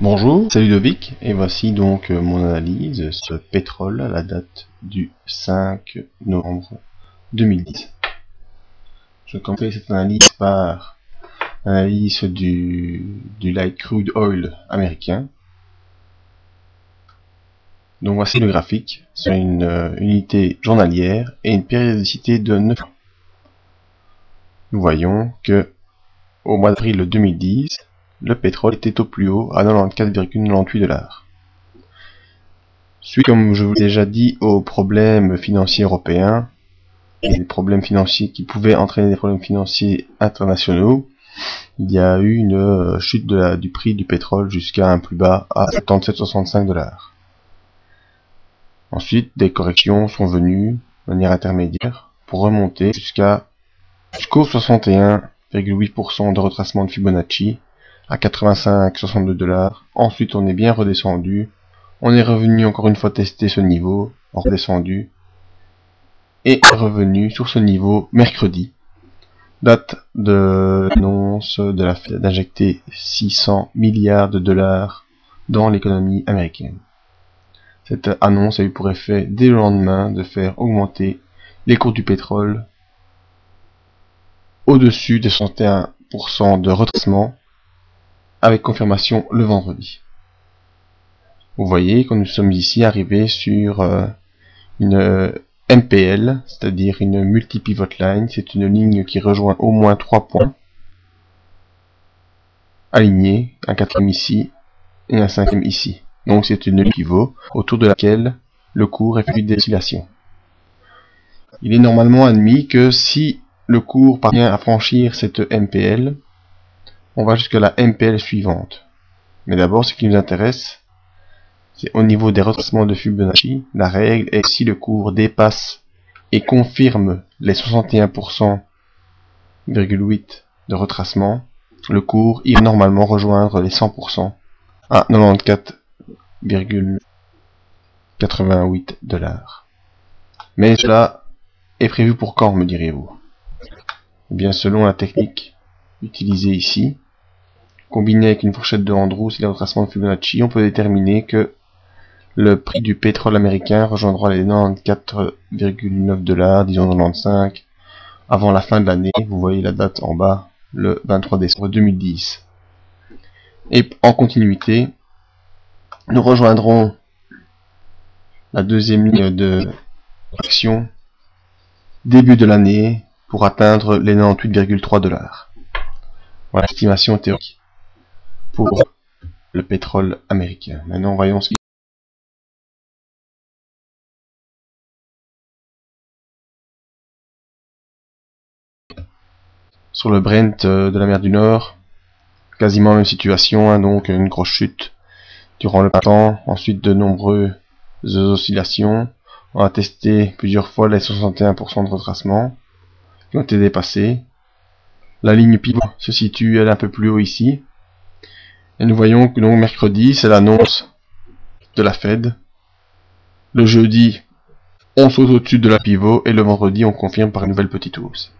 Bonjour, c'est Ludovic et voici donc mon analyse sur le pétrole à la date du 5 novembre 2010. Je commence cette analyse par l'analyse du light crude oil américain. Donc voici le graphique sur une unité journalière et une périodicité de 9 ans. Nous voyons que au mois d'avril 2010, le pétrole était au plus haut à 94,98$. Suite, comme je vous l'ai déjà dit, aux problèmes financiers européens, et des problèmes financiers qui pouvaient entraîner des problèmes financiers internationaux, il y a eu une chute du prix du pétrole jusqu'à un plus bas à 77,65$. Ensuite, des corrections sont venues de manière intermédiaire pour remonter jusqu'au 61,8% de retracement de Fibonacci à 85,62$. Ensuite, on est bien redescendu. On est revenu encore une fois tester ce niveau, redescendu, et est revenu sur ce niveau mercredi. Date de l'annonce de la Fed d'injecter 600 milliards de dollars dans l'économie américaine. Cette annonce a eu pour effet dès le lendemain de faire augmenter les cours du pétrole au-dessus des 61% de retracement, avec confirmation le vendredi. Vous voyez que nous sommes ici arrivés sur une MPL, c'est-à-dire une multi-pivot line. C'est une ligne qui rejoint au moins 3 points alignés, un quatrième ici et un cinquième ici. Donc c'est une pivot autour de laquelle le cours effectue des oscillations. Il est normalement admis que si le cours parvient à franchir cette MPL, on va jusqu'à la MPL suivante. Mais d'abord, ce qui nous intéresse, c'est au niveau des retracements de Fibonacci. La règle est si le cours dépasse et confirme les 61,8% de retracement, le cours ira normalement rejoindre les 100% à 94,88$. Mais cela est prévu pour quand, me direz-vous? Eh bien, selon la technique utilisée ici, combinée avec une fourchette de Andrews et les retracements de Fibonacci, on peut déterminer que le prix du pétrole américain rejoindra les 94,9$, disons 95$, avant la fin de l'année. Vous voyez la date en bas, le 23 décembre 2010. Et en continuité, nous rejoindrons la deuxième ligne de action début de l'année pour atteindre les 98,3$. Voilà l'estimation théorique pour le pétrole américain. Maintenant, voyons ce qui sur le Brent de la mer du Nord, quasiment la même situation, hein, donc une grosse chute durant le printemps, ensuite de nombreuses oscillations. On a testé plusieurs fois les 61% de retracement qui ont été dépassés. La ligne pivot se situe elle un peu plus haut ici. Et nous voyons que donc mercredi, c'est l'annonce de la Fed. Le jeudi, on saute au-dessus de la pivot et le vendredi, on confirme par une nouvelle petite hausse.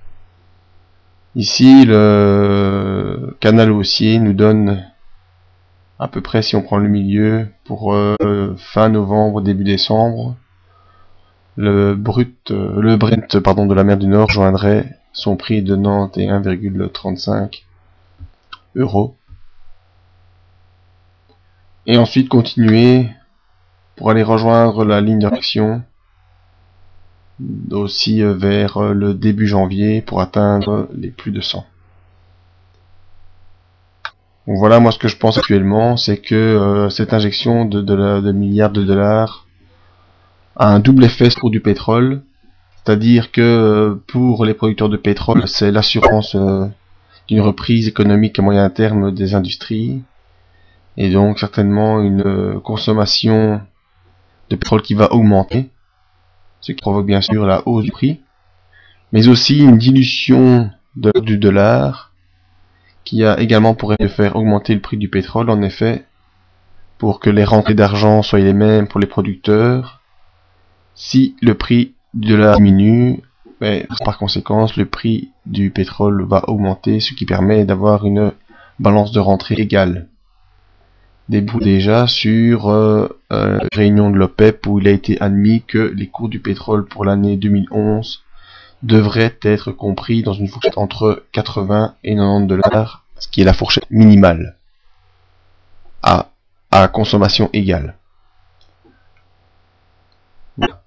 Ici, le canal haussier nous donne à peu près, si on prend le milieu, pour fin novembre, début décembre, le Brent de la mer du Nord joindrait son prix de 91,35€. Et ensuite continuer pour aller rejoindre la ligne d'action aussi vers le début janvier pour atteindre les plus de 100. Donc voilà, moi ce que je pense actuellement, c'est que cette injection de milliards de dollars a un double effet sur du pétrole, c'est-à-dire que pour les producteurs de pétrole, c'est l'assurance d'une reprise économique à moyen terme des industries, et donc certainement une consommation de pétrole qui va augmenter, ce qui provoque bien sûr la hausse du prix, mais aussi une dilution du dollar, qui a également pour effet de faire augmenter le prix du pétrole. En effet, pour que les rentrées d'argent soient les mêmes pour les producteurs, si le prix du dollar diminue, par conséquent, le prix du pétrole va augmenter, ce qui permet d'avoir une balance de rentrée égale. débrouille déjà sur la réunion de l'OPEP où il a été admis que les cours du pétrole pour l'année 2011 devraient être compris dans une fourchette entre 80 et 90 $, ce qui est la fourchette minimale à consommation égale. Voilà.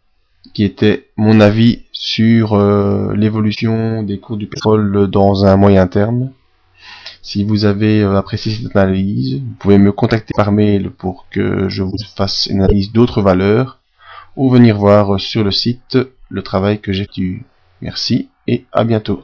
Qui était mon avis sur l'évolution des cours du pétrole dans un moyen terme. Si vous avez apprécié cette analyse, vous pouvez me contacter par mail pour que je vous fasse une analyse d'autres valeurs ou venir voir sur le site le travail que j'ai fait. Merci et à bientôt.